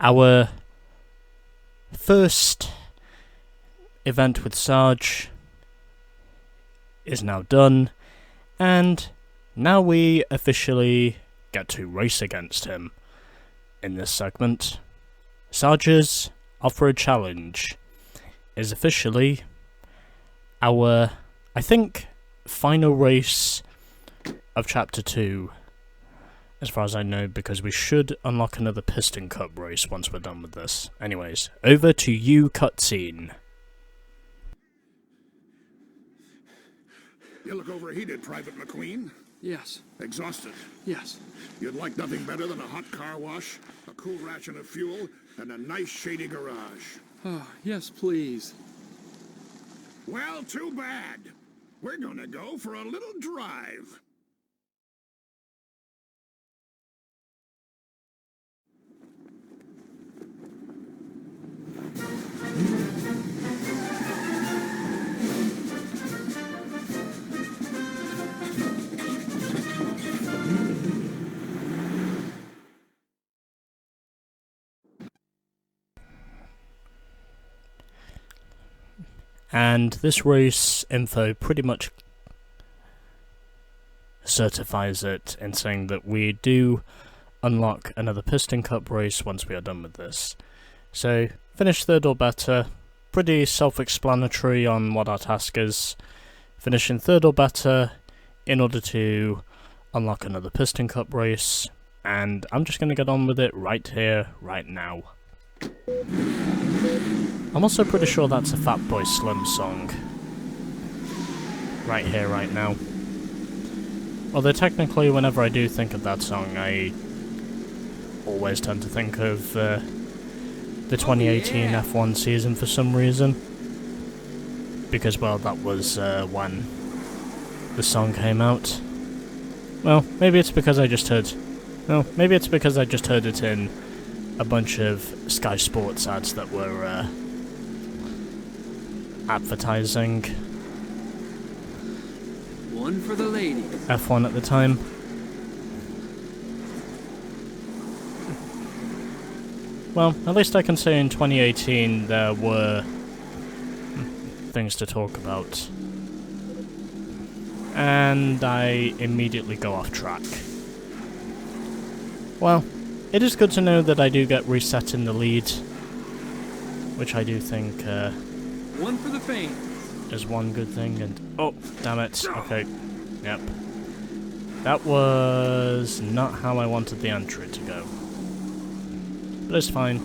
Our first event with Sarge is now done, and now we officially get to race against him in this segment. Sarge's Off-Road Challenge is officially our, I think, final race of Chapter 2, as far as I know, because we should unlock another Piston Cup race once we're done with this. Anyways, over to you, cutscene. You look overheated, Private McQueen. Yes. Exhausted. Yes. You'd like nothing better than a hot car wash, a cool ration of fuel, and a nice shady garage. Oh, yes, please. Well, too bad. We're gonna go for a little drive. And this race info pretty much certifies it in saying that we do unlock another Piston Cup race once we are done with this. So, finish third or better, pretty self-explanatory on what our task is. Finishing third or better in order to unlock another Piston Cup race, and I'm just going to get on with it right here, right now. I'm also pretty sure that's a Fatboy Slim song. Right here, right now. Although technically, whenever I do think of that song, I always tend to think of the 2018 F1 season for some reason. Because, well, that was when the song came out. Well, maybe it's because I just heard... No, maybe it's because I just heard it in a bunch of Sky Sports ads that were advertising One for the ladies. F1 at the time. Well, at least I can say in 2018 there were things to talk about. And I immediately go off track. Well, it is good to know that I do get reset in the lead, which I do think One for the fans. is one good thing, and... Oh, damn it. Okay. Yep. That was not how I wanted the entry to go. But it's fine,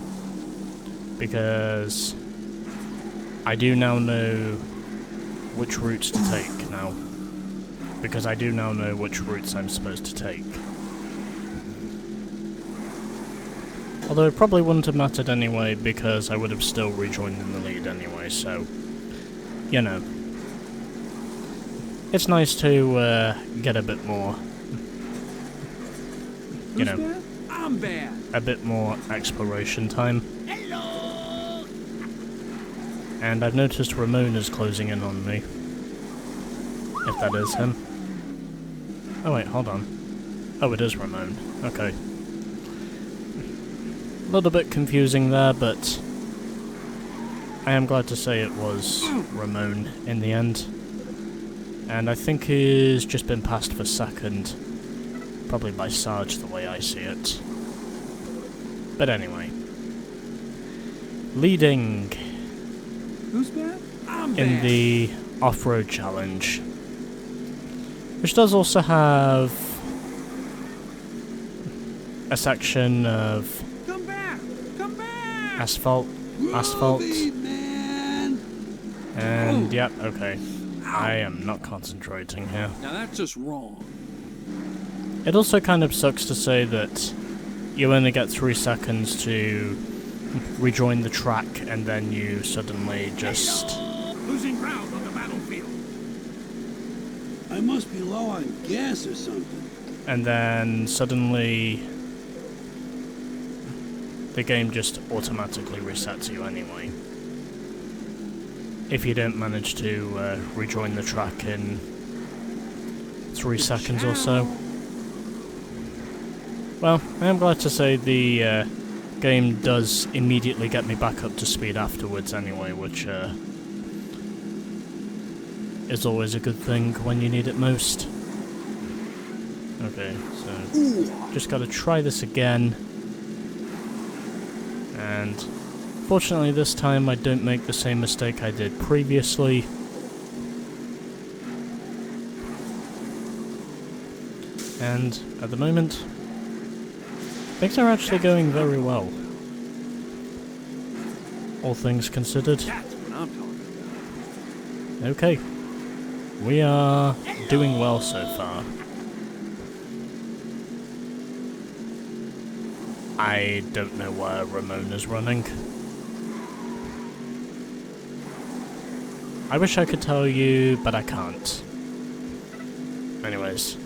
because I do now know which routes to take now. Because I do now know which routes I'm supposed to take. Although it probably wouldn't have mattered anyway, because I would have still rejoined in the lead anyway, so... You know. It's nice to get a bit more... You know. Bad? I'm bad. A bit more exploration time. Hello. And I've noticed Ramon is closing in on me. If that is him. Oh wait, hold on. Oh, it is Ramon. Okay. A little bit confusing there, but I am glad to say it was Ramon in the end. And I think he's just been passed for second. Probably by Sarge, the way I see it. But anyway. Leading Who's bad? I'm in bad. the Off-Road Challenge. Which does also have a section of Come back. Come back. asphalt, Groovy, man. and yep, okay. I am not concentrating here. Now that's just wrong. It also kind of sucks to say that you only get 3 seconds to rejoin the track and then you suddenly just... Losing ground on the battlefield. I must be low on gas or something. And then suddenly the game just automatically resets you anyway. If you don't manage to rejoin the track in 3 seconds or so. Well, I am glad to say the game does immediately get me back up to speed afterwards anyway, which is always a good thing when you need it most. Okay, so just gotta try this again. And fortunately this time I don't make the same mistake I did previously. And at the moment, things are actually going very well. All things considered. That's what I'm talking about. Okay. We are doing well so far. I don't know where Ramona's running. I wish I could tell you, but I can't. Anyways,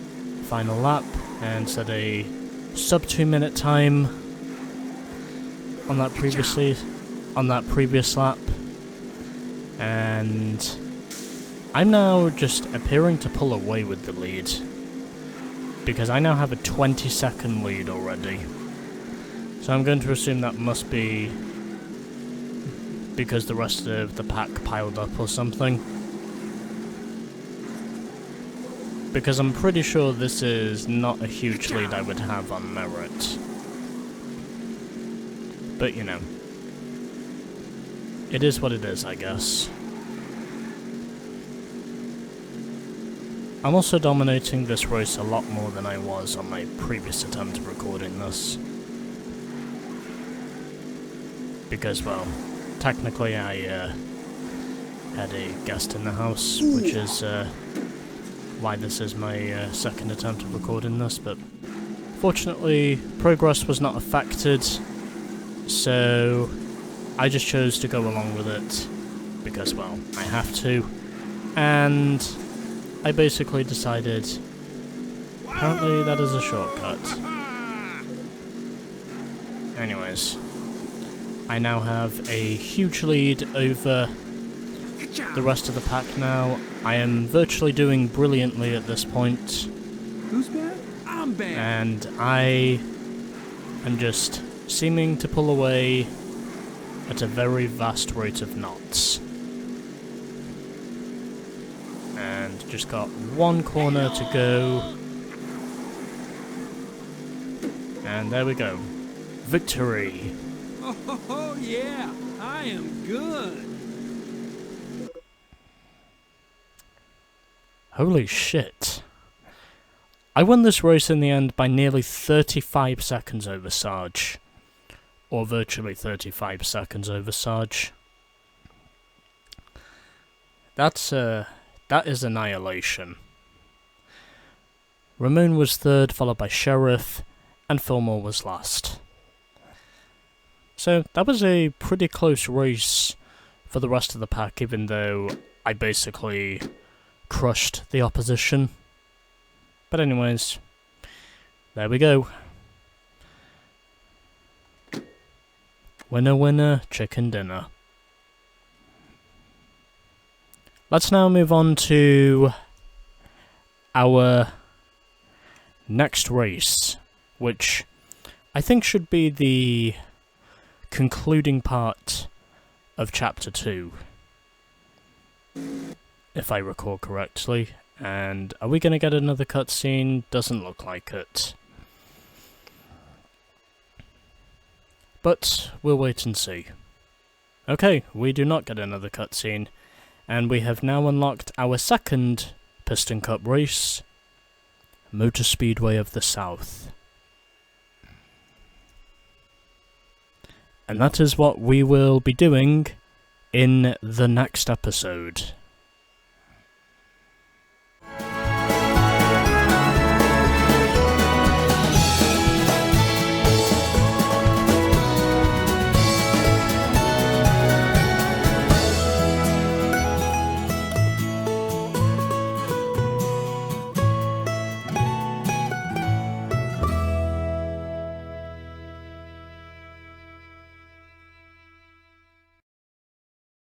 final lap, and set a sub 2 minute time on that previous lap. And I'm now just appearing to pull away with the lead, because I now have a 20-second lead already. So I'm going to assume that must be because the rest of the pack piled up or something. Because I'm pretty sure this is not a huge lead I would have on merit. But you know, it is what it is, I guess. I'm also dominating this race a lot more than I was on my previous attempt at recording this. Because, well, technically I had a guest in the house, which is why this is my second attempt at recording this, but fortunately progress was not affected, so I just chose to go along with it because, well, I have to, and I basically decided apparently that is a shortcut. Anyways, I now have a huge lead over the rest of the pack now. I am virtually doing brilliantly at this point. Who's bad? I'm bad. And I am just seeming to pull away at a very vast rate of knots. And just got one corner to go. And there we go. Victory! Oh, yeah, I am good. Holy shit. I won this race in the end by nearly 35 seconds over Sarge. Or virtually 35 seconds over Sarge. That is annihilation. Ramon was third, followed by Sheriff, and Fillmore was last. So that was a pretty close race for the rest of the pack, even though I basically crushed the opposition. But anyways, there we go. Winner, winner, chicken dinner. Let's now move on to our next race, which I think should be the concluding part of Chapter 2, if I recall correctly. And are we going to get another cutscene? Doesn't look like it. But we'll wait and see. Okay, we do not get another cutscene, and we have now unlocked our second Piston Cup race, Motor Speedway of the South. And that is what we will be doing in the next episode.